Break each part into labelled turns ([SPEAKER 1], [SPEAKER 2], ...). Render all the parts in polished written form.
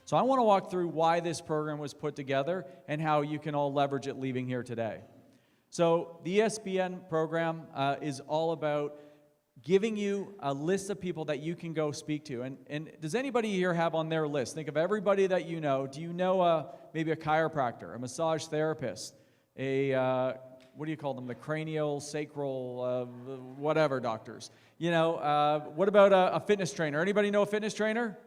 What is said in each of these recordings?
[SPEAKER 1] So I want to walk through why this program was put together and how you can all leverage it leaving here today. So the ESPN program is all about giving you a list of people that you can go speak to. And does anybody here have on their list? Think of everybody that you know. Do you know maybe a chiropractor, a massage therapist, what do you call them? The cranial, sacral, whatever doctors. You know, what about a fitness trainer? Anybody know a fitness trainer?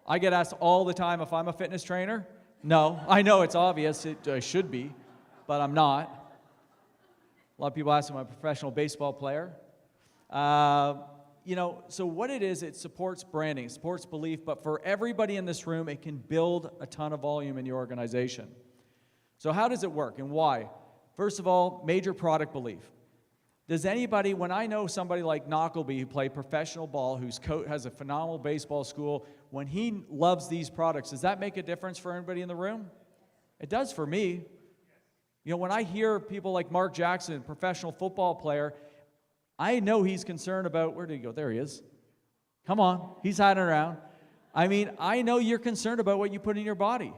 [SPEAKER 1] I get asked all the time if I'm a fitness trainer. No, I know it's obvious. I should be, but I'm not. A lot of people ask me, I'm a professional baseball player. You know, so what it is, it supports branding, supports belief, but for everybody in this room, it can build a ton of volume in your organization. So how does it work and why? First of all, major product belief. Does anybody, when I know somebody like Knockleby who played professional ball, who's has a phenomenal baseball school, when he loves these products, does that make a difference for anybody in the room? It does for me. You know, when I hear people like Mark Jackson, professional football player, I know he's concerned about, where did he go? There he is. Come on, he's hiding around. I mean, I know you're concerned about what you put in your body,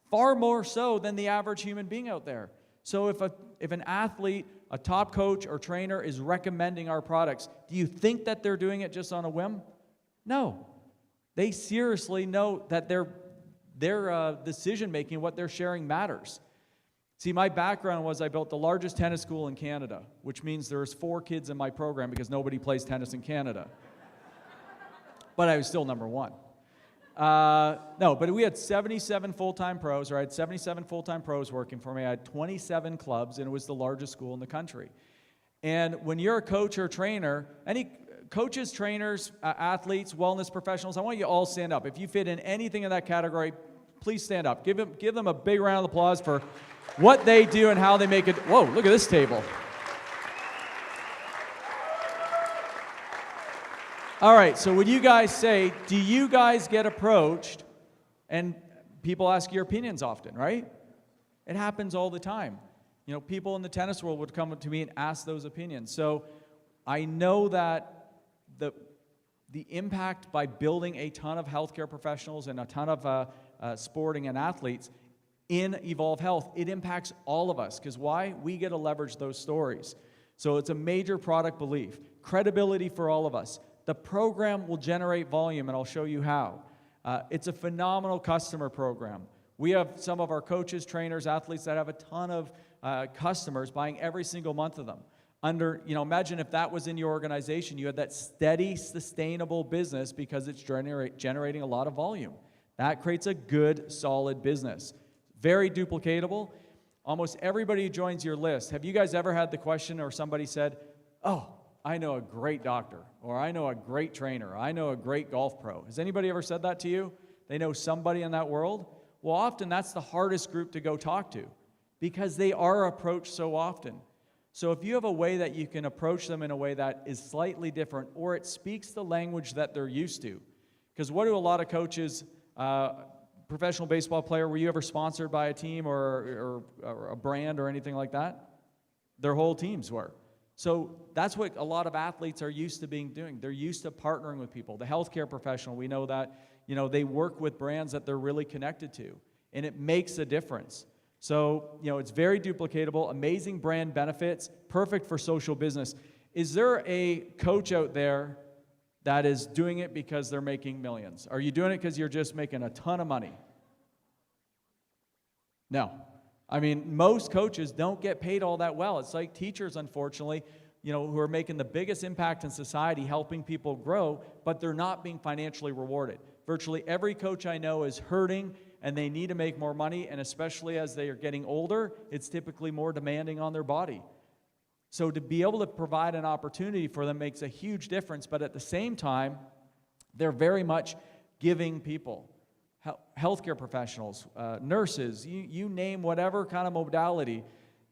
[SPEAKER 1] far more so than the average human being out there. So if an athlete, a top coach or trainer is recommending our products, do you think that they're doing it just on a whim? No. They seriously know that their decision-making, what they're sharing matters. See, my background was I built the largest tennis school in Canada, which means there's 4 kids in my program because nobody plays tennis in Canada. But I was still number 1. No, but we had 77 full-time pros, or I had 77 full-time pros working for me. I had 27 clubs, and it was the largest school in the country. And when you're a coach or trainer, any coaches, trainers, athletes, wellness professionals, I want you all stand up. If you fit in anything in that category, please stand up. Give them a big round of applause for what they do and how they make it. Whoa, look at this table. All right, so when you guys say, do you guys get approached and people ask your opinions often, right? It happens all the time. You know, people in the tennis world would come to me and ask those opinions. So I know that the impact by building a ton of healthcare professionals and a ton of sporting and athletes in Evolve Health, it impacts all of us. Because why? We get to leverage those stories. So it's a major product belief. Credibility for all of us. The program will generate volume, and I'll show you how. It's a phenomenal customer program. We have some of our coaches, trainers, athletes that have a ton of customers buying every single month of them. Imagine if that was in your organization, you had that steady, sustainable business because it's generating a lot of volume. That creates a good, solid business. Very duplicatable. Almost everybody who joins your list, have you guys ever had the question or somebody said, oh, I know a great doctor, or I know a great trainer, or I know a great golf pro. Has anybody ever said that to you? They know somebody in that world? Well, often that's the hardest group to go talk to because they are approached so often. So if you have a way that you can approach them in a way that is slightly different, or it speaks the language that they're used to. Because what do a lot of coaches, professional baseball player, were you ever sponsored by a team or a brand or anything like that? Their whole teams were. So that's what a lot of athletes are used to doing. They're used to partnering with people. The healthcare professional, we know that, they work with brands that they're really connected to, and it makes a difference. So, it's very duplicatable, amazing brand benefits, perfect for social business. Is there a coach out there that is doing it because they're making millions? Are you doing it because you're just making a ton of money? No. I mean, most coaches don't get paid all that well. It's like teachers, unfortunately, who are making the biggest impact in society, helping people grow, but they're not being financially rewarded. Virtually every coach I know is hurting, and they need to make more money, and especially as they are getting older, it's typically more demanding on their body. So to be able to provide an opportunity for them makes a huge difference, but at the same time, they're very much giving people. Healthcare professionals, nurses, you name whatever kind of modality,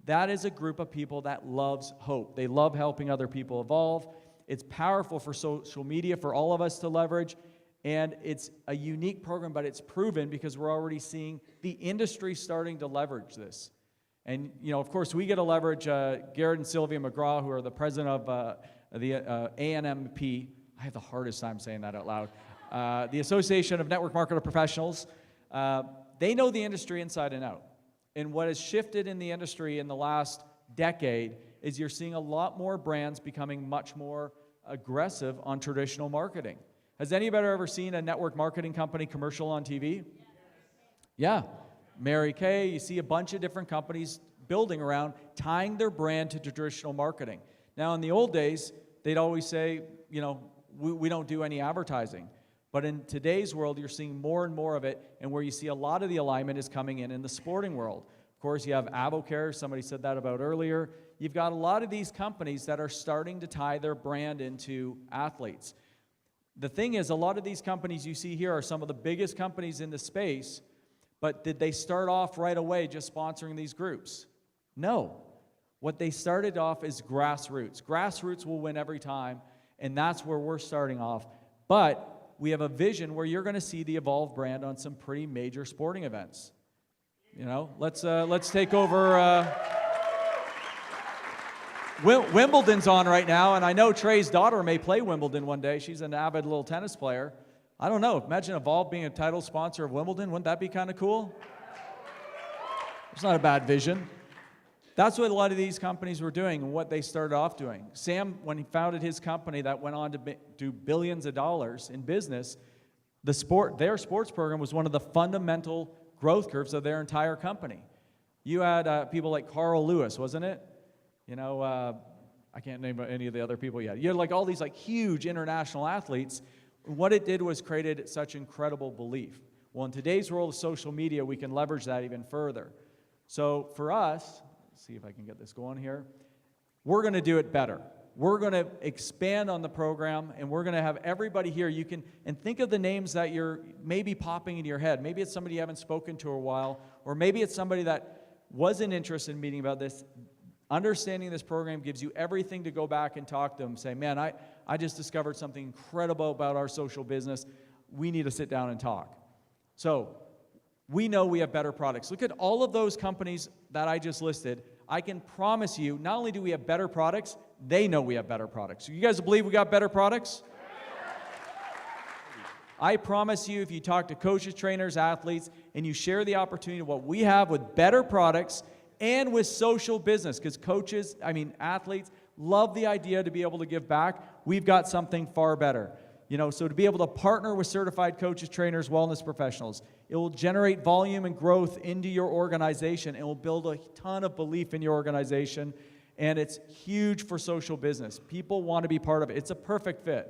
[SPEAKER 1] that is a group of people that loves hope. They love helping other people evolve. It's powerful for social media for all of us to leverage, and it's a unique program, but it's proven because we're already seeing the industry starting to leverage this. And, of course, we get to leverage Garrett and Sylvia McGraw, who are the president of the ANMP. I have the hardest time saying that out loud. The Association of Network Marketer Professionals. They know the industry inside and out. And what has shifted in the industry in the last decade is you're seeing a lot more brands becoming much more aggressive on traditional marketing. Has anybody ever seen a network marketing company commercial on TV? Yeah. Mary Kay, you see a bunch of different companies building around tying their brand to traditional marketing. Now, in the old days, they'd always say, you know, we don't do any advertising. But in today's world, you're seeing more and more of it, and where you see a lot of the alignment is coming in the sporting world. Of course, you have AvoCare, somebody said that about earlier. You've got a lot of these companies that are starting to tie their brand into athletes. The thing is, a lot of these companies you see here are some of the biggest companies in the space, but did they start off right away just sponsoring these groups? No. What they started off is grassroots. Grassroots will win every time, and that's where we're starting off. But we have a vision where you're going to see the Evolve brand on some pretty major sporting events. You know, let's take over. Wimbledon's on right now, and I know Trey's daughter may play Wimbledon one day. She's an avid little tennis player. I don't know. Imagine Evolve being a title sponsor of Wimbledon. Wouldn't that be kind of cool? It's not a bad vision. That's what a lot of these companies were doing and what they started off doing. Sam, when he founded his company that went on to do billions of dollars in business, their sports program was one of the fundamental growth curves of their entire company. You had people like Carl Lewis, wasn't it? You know, I can't name any of the other people yet. You had like all these like huge international athletes. What it did was created such incredible belief. Well, in today's world of social media, we can leverage that even further. So for us, let's see if I can get this going here, we're going to do it better. We're going to expand on the program, and we're going to have everybody here. You can, and think of the names that you're maybe popping into your head. Maybe it's somebody you haven't spoken to a while, or maybe it's somebody that wasn't interested in meeting about this. Understanding this program gives you everything to go back and talk to them, say, man, I just discovered something incredible about our social business. We need to sit down and talk. So we know we have better products. Look at all of those companies that I just listed. I can promise you, not only do we have better products, they know we have better products. So you guys believe we got better products? I promise you, if you talk to coaches, trainers, athletes, and you share the opportunity of what we have with better products and with social business, because athletes love the idea to be able to give back. We've got something far better. You know, so to be able to partner with certified coaches, trainers, wellness professionals, it will generate volume and growth into your organization, and will build a ton of belief in your organization, and it's huge for social business. People want to be part of it. It's a perfect fit.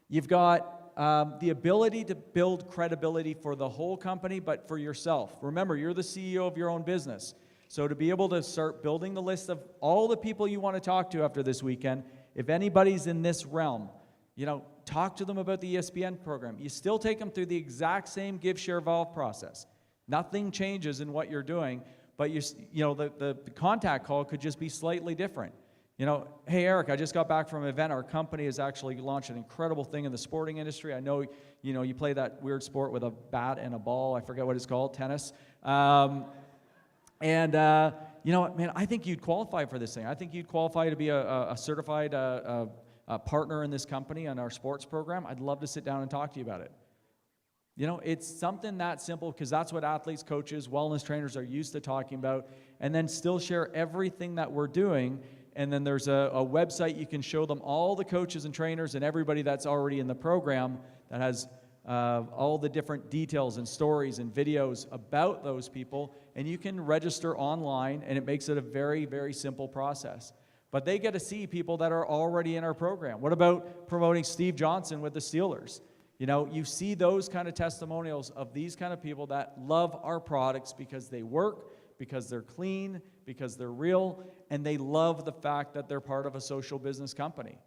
[SPEAKER 1] You've got the ability to build credibility for the whole company, but for yourself. Remember, you're the CEO of your own business. So to be able to start building the list of all the people you want to talk to after this weekend, if anybody's in this realm, you know, talk to them about the ESPN program. You still take them through the exact same give, share, evolve process. Nothing changes in what you're doing, but the contact call could just be slightly different. You know, hey, Eric, I just got back from an event. Our company has actually launched an incredible thing in the sporting industry. I know, you know, you play that weird sport with a bat and a ball. I forget what it's called, tennis. You know what, man, I think you'd qualify for this thing. I think you'd qualify to be a certified partner in this company on our sports program. I'd love to sit down and talk to you about it. You know, it's something that simple, because that's what athletes, coaches, wellness trainers are used to talking about, and then still share everything that we're doing. And then there's a website you can show them all the coaches and trainers and everybody that's already in the program that has all the different details and stories and videos about those people, and you can register online, and it makes it a very, very simple process. But they get to see people that are already in our program. What about promoting Steve Johnson with the Steelers? You know, you see those kind of testimonials of these kind of people that love our products because they work, because they're clean, because they're real, and they love the fact that they're part of a social business company.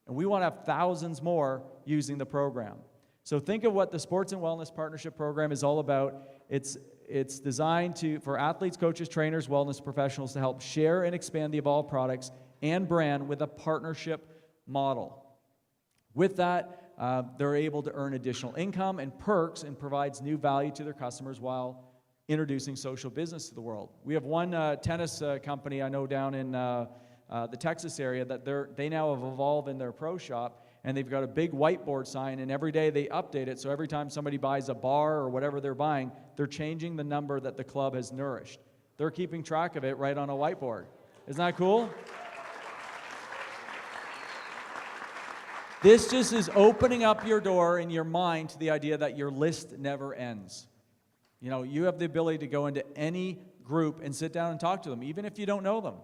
[SPEAKER 1] And we want to have thousands more using the program. So think of what the Sports and Wellness Partnership Program is all about. It's designed for athletes, coaches, trainers, wellness professionals to help share and expand the Evolve products and brand with a partnership model. With that, they're able to earn additional income and perks, and provides new value to their customers while introducing social business to the world. We have one tennis company I know down in the Texas area that they now have evolved in their pro shop, and they've got a big whiteboard sign, and every day they update it, so every time somebody buys a bar or whatever they're buying, they're changing the number that the club has nourished. They're keeping track of it right on a whiteboard. Isn't that cool? This just is opening up your door in your mind to the idea that your list never ends. You know, you have the ability to go into any group and sit down and talk to them, even if you don't know them.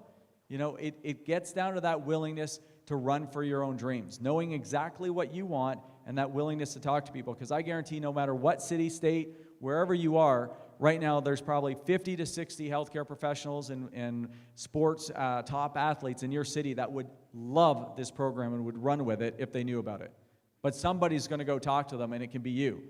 [SPEAKER 1] You know, it gets down to that willingness to run for your own dreams, knowing exactly what you want and that willingness to talk to people. Because I guarantee no matter what city, state, wherever you are, right now there's probably 50 to 60 healthcare professionals and sports top athletes in your city that would love this program and would run with it if they knew about it. But somebody's going to go talk to them, and it can be you.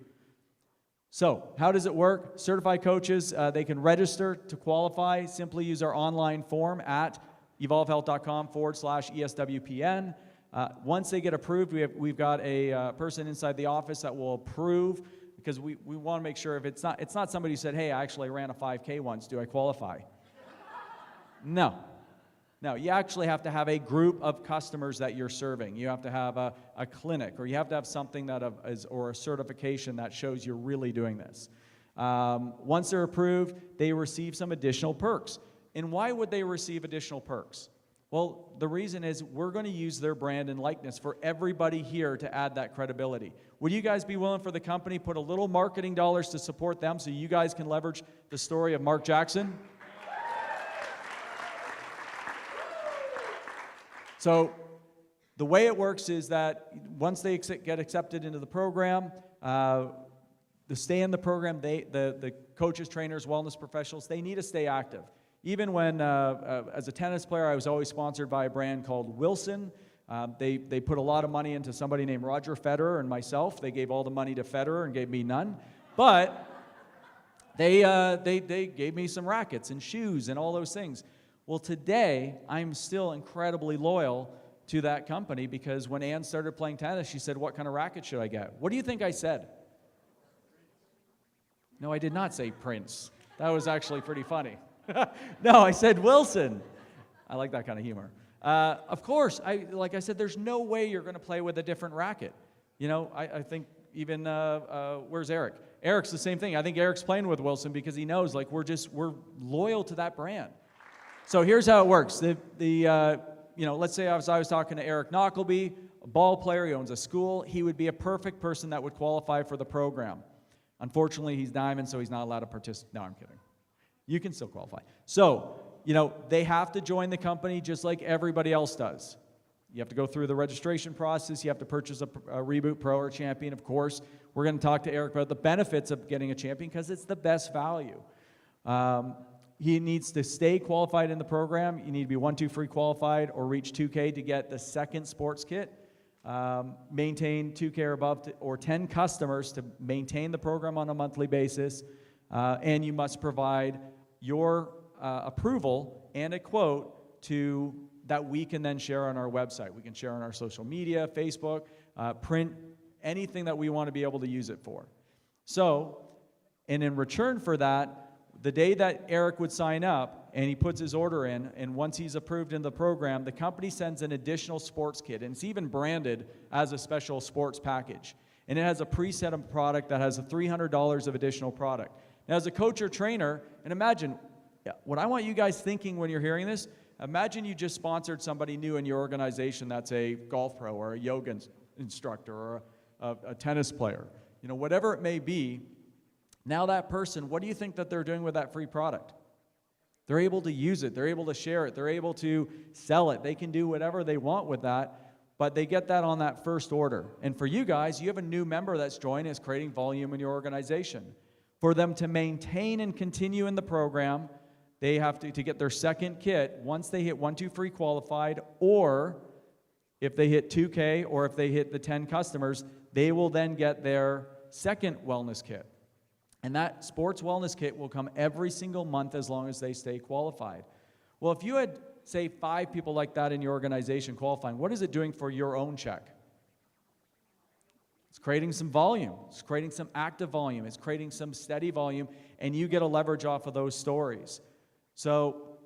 [SPEAKER 1] So how does it work? Certified coaches, they can register to qualify. Simply use our online form at evolvehealth.com/ESWPN. Once they get approved, we've got a person inside the office that will approve, because we want to make sure if it's not somebody who said, hey, I actually ran a 5K once, do I qualify? No, you actually have to have a group of customers that you're serving. You have to have a clinic, or you have to have something or a certification that shows you're really doing this. Once they're approved, they receive some additional perks. And why would they receive additional perks? Well, the reason is we're going to use their brand and likeness for everybody here to add that credibility. Would you guys be willing for the company put a little marketing dollars to support them so you guys can leverage the story of Mark Jackson? So the way it works is that once they get accepted into the program, to stay in the program, the coaches, trainers, wellness professionals, they need to stay active. Even when, as a tennis player, I was always sponsored by a brand called Wilson. They put a lot of money into somebody named Roger Federer and myself. They gave all the money to Federer and gave me none. But they gave me some rackets and shoes and all those things. Well, today, I'm still incredibly loyal to that company, because when Ann started playing tennis, she said, what kind of racket should I get? What do you think I said? No, I did not say Prince. That was actually pretty funny. No, I said Wilson. I like that kind of humor. Of course, like I said, there's no way you're going to play with a different racket. You know, I think even, where's Eric? Eric's the same thing. I think Eric's playing with Wilson because he knows, like, we're loyal to that brand. So here's how it works. You know, let's say I was talking to Eric Knockleby, a ball player, he owns a school. He would be a perfect person that would qualify for the program. Unfortunately, he's diamond, so he's not allowed to participate. No, I'm kidding. You can still qualify. So, you know, they have to join the company just like everybody else does. You have to go through the registration process. You have to purchase a Reboot Pro or Champion, of course. We're going to talk to Eric about the benefits of getting a Champion because it's the best value. He needs to stay qualified in the program. You need to be 1-2 free qualified or reach 2K to get the second sports kit. Maintain 2K or above or 10 customers to maintain the program on a monthly basis. And you must provide your approval and a quote that we can then share on our website. We can share on our social media, Facebook, print, anything that we want to be able to use it for. So, and in return for that, the day that Eric would sign up and he puts his order in, and once he's approved in the program, the company sends an additional sports kit, and it's even branded as a special sports package. And it has a preset of product that has $300 of additional product. Now, as a coach or trainer, and imagine, what I want you guys thinking when you're hearing this, imagine you just sponsored somebody new in your organization that's a golf pro or a yoga instructor or a tennis player. You know, whatever it may be. Now that person, what do you think that they're doing with that free product? They're able to use it. They're able to share it. They're able to sell it. They can do whatever they want with that, but they get that on that first order. And for you guys, you have a new member that's joined, is creating volume in your organization. For them to maintain and continue in the program, they have to get their second kit once they hit 1-2 free qualified, or if they hit 2K or if they hit the 10 customers, they will then get their second wellness kit. And that sports wellness kit will come every single month as long as they stay qualified. Well, if you had, say, 5 people like that in your organization qualifying, what is it doing for your own check? It's creating some volume. It's creating some active volume. It's creating some steady volume, and you get a leverage off of those stories. So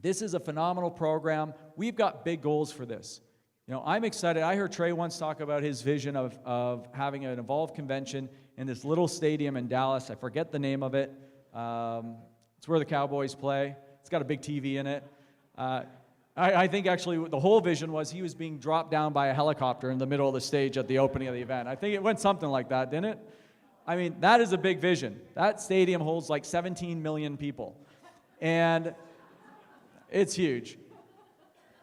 [SPEAKER 1] this is a phenomenal program. We've got big goals for this. You know, I'm excited. I heard Trey once talk about his vision of having an Evolve convention in this little stadium in Dallas. I forget the name of it. It's where the Cowboys play. It's got a big TV in it. I think actually the whole vision was he was being dropped down by a helicopter in the middle of the stage at the opening of the event. I think it went something like that, didn't it? I mean, that is a big vision. That stadium holds like 17 million people. And it's huge.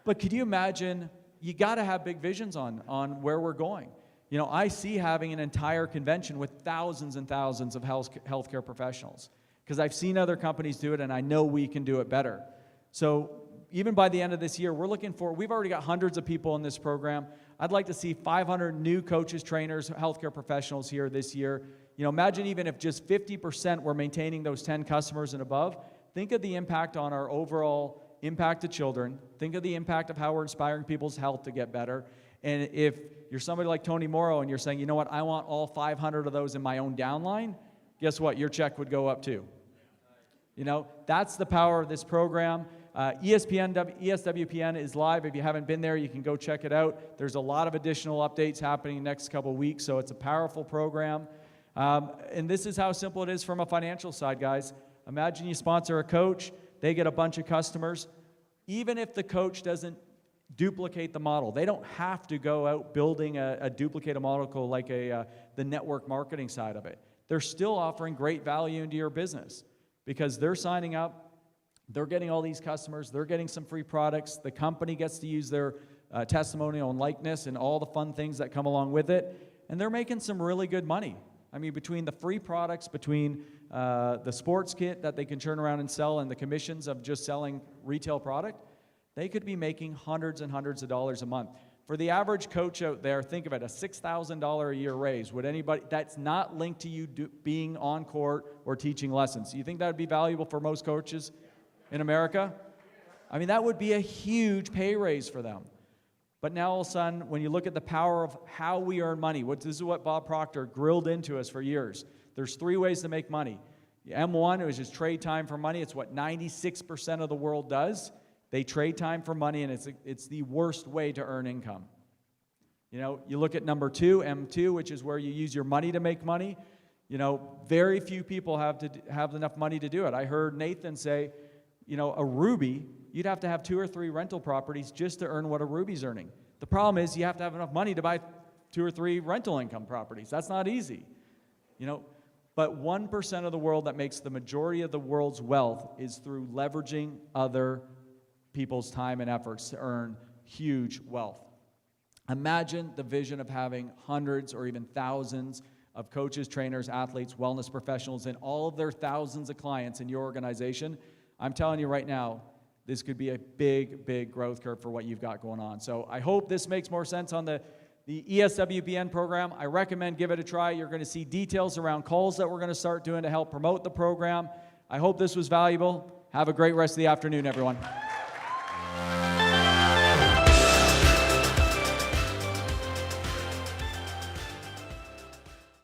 [SPEAKER 1] But could you imagine, you got to have big visions on where we're going. You know, I see having an entire convention with thousands and thousands of healthcare professionals, because I've seen other companies do it, and I know we can do it better. So even by the end of this year, we've already got hundreds of people in this program. I'd like to see 500 new coaches, trainers, healthcare professionals here this year. You know, imagine even if just 50% were maintaining those 10 customers and above. Think of the impact on our overall impact to children. Think of the impact of how we're inspiring people's health to get better. And if you're somebody like Tony Morrow and you're saying, you know what, I want all 500 of those in my own downline, guess what? Your check would go up too. You know, that's the power of this program. ESWPN is live. If you haven't been there, you can go check it out. There's a lot of additional updates happening next couple weeks, so it's a powerful program. And this is how simple it is from a financial side, guys. Imagine you sponsor a coach, they get a bunch of customers. Even if the coach doesn't duplicate the model, they don't have to go out building a duplicated model like the network marketing side of it. They're still offering great value into your business because they're signing up. They're getting all these customers. They're getting some free products. The company gets to use their testimonial and likeness and all the fun things that come along with it. And they're making some really good money. I mean, between the free products, between the sports kit that they can turn around and sell and the commissions of just selling retail product, they could be making hundreds and hundreds of dollars a month. For the average coach out there, think of it, a $6,000 a year raise. Would anybody, that's not linked to you being on court or teaching lessons. Do you think that would be valuable for most coaches in America? I mean, that would be a huge pay raise for them. But now all of a sudden, when you look at the power of how we earn money, this is what Bob Proctor grilled into us for years. There's 3 ways to make money. M1, it was just trade time for money. It's what 96% of the world does. They trade time for money, and it's the worst way to earn income. You know, you look at number 2, M2, which is where you use your money to make money. You know, very few people have enough money to do it. I heard Nathan say, you know, a Ruby, you'd have to have 2 or 3 rental properties just to earn what a Ruby's earning. The problem is you have to have enough money to buy 2 or 3 rental income properties. That's not easy. You know, but 1% of the world that makes the majority of the world's wealth is through leveraging other people's time and efforts to earn huge wealth. Imagine the vision of having hundreds or even thousands of coaches, trainers, athletes, wellness professionals, and all of their thousands of clients in your organization. I'm telling you right now, this could be a big, big growth curve for what you've got going on. So I hope this makes more sense on the ESWPN program. I recommend give it a try. You're going to see details around calls that we're going to start doing to help promote the program. I hope this was valuable. Have a great rest of the afternoon, everyone.